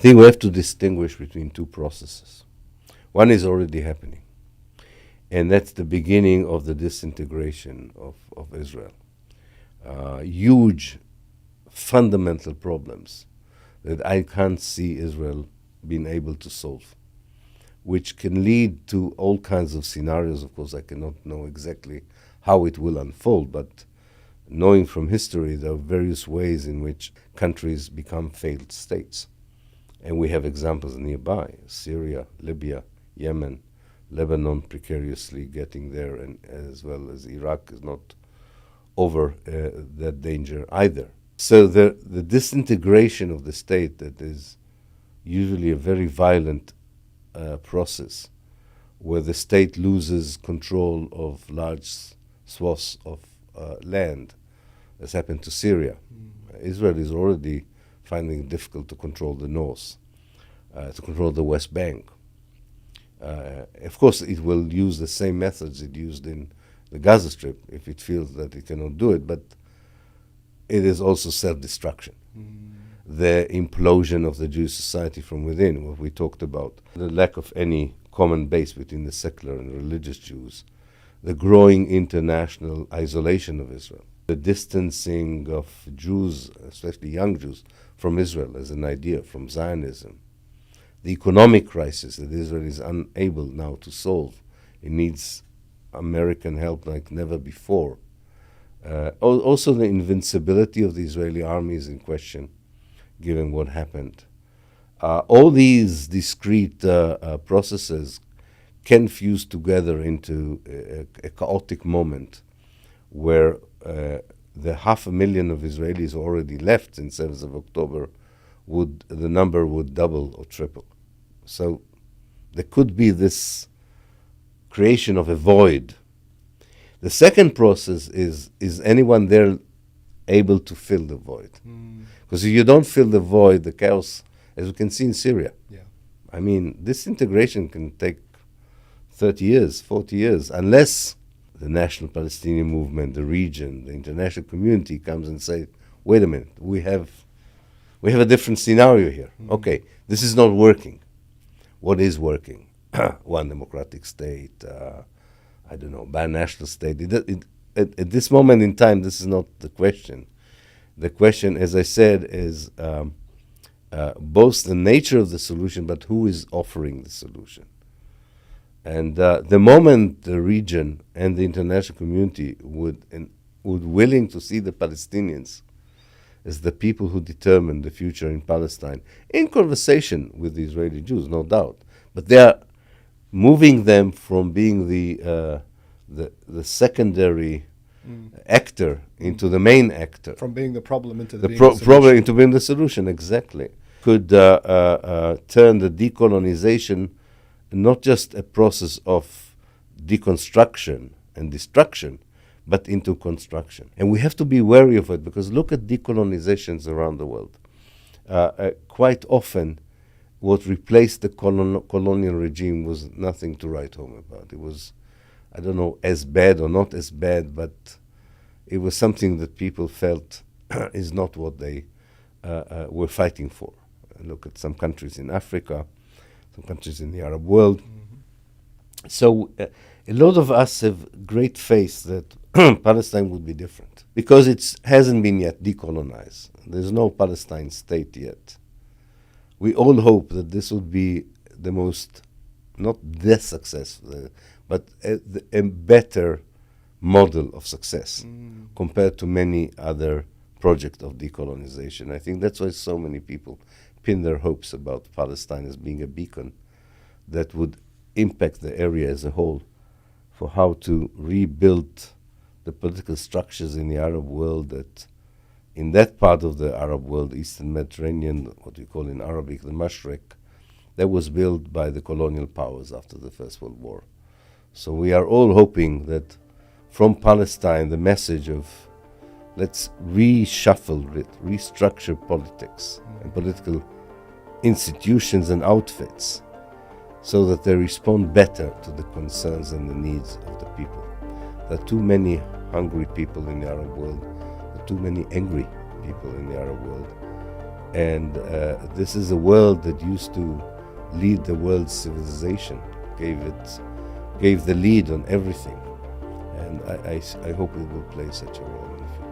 I think we have to distinguish between two processes. One is already happening, and that's the beginning of the disintegration of Israel. Huge fundamental problems that I can't see Israel being able to solve, which can lead to all kinds of scenarios. Of course, I cannot know exactly how it will unfold, but knowing from history, there are various ways in which countries become failed states. And we have examples nearby: Syria, Libya, Yemen, Lebanon precariously getting there, and as well as Iraq is not over that danger either. So the disintegration of the state, that is usually a very violent process, where the state loses control of large swaths of land, as happened to Syria. Israel is already finding it difficult to control the north, to control the West Bank. Of course, it will use the same methods it used in the Gaza Strip if it feels that it cannot do it, but it is also self-destruction. The implosion of the Jewish society from within, what we talked about, the lack of any common base between the secular and religious Jews, the growing international isolation of Israel, the distancing of Jews, especially young Jews, from Israel as an idea, from Zionism, the economic crisis that Israel is unable now to solve. It needs American help like never before. Also the invincibility of the Israeli army is in question, given what happened. All these discrete processes can fuse together into a chaotic moment where the 500,000 of Israelis already left since 7th of October, the number would double or triple. So there could be this creation of a void. The second process is anyone there able to fill the void? Because if you don't fill the void, the chaos, as we can see in Syria. Yeah. I mean, disintegration can take 30 years, 40 years, unless the national Palestinian movement, the region, the international community comes and says, wait a minute, we have a different scenario here. Okay, this is not working. What is working? One democratic state, I don't know, binational state. At this moment in time, this is not the question. The question, as I said, is both the nature of the solution, but who is offering the solution. And the moment the region and the international community would willing to see the Palestinians as the people who determine the future in Palestine, in conversation with the Israeli Jews, no doubt, but they are moving them from being the secondary actor into the main actor. From being the problem into the problem into being the solution, exactly. Could turn the decolonization not just a process of deconstruction and destruction, but into construction. And we have to be wary of it, because look at decolonizations around the world. Quite often, what replaced the colonial regime was nothing to write home about. It was, I don't know, as bad or not as bad, but it was something that people felt is not what they were fighting for. Look at some countries in Africa, some countries in the Arab world. So a lot of us have great faith that Palestine would be different, because it hasn't been yet decolonized. There's no Palestine state yet. We all hope that this would be the most, not the success, but a better model of success compared to many other projects of decolonization. I think that's why so many people pin their hopes about Palestine as being a beacon that would impact the area as a whole for how to rebuild the political structures in the Arab world, that in that part of the Arab world, Eastern Mediterranean, what we call in Arabic the Mashriq, that was built by the colonial powers after the First World War. So we are all hoping that from Palestine the message of let's reshuffle it, restructure politics and political institutions and outfits so that they respond better to the concerns and the needs of the people. There are too many hungry people in the Arab world, there are too many angry people in the Arab world, And this is a world that used to lead the world's civilization, gave the lead on everything. And I hope it will play such a role in the future.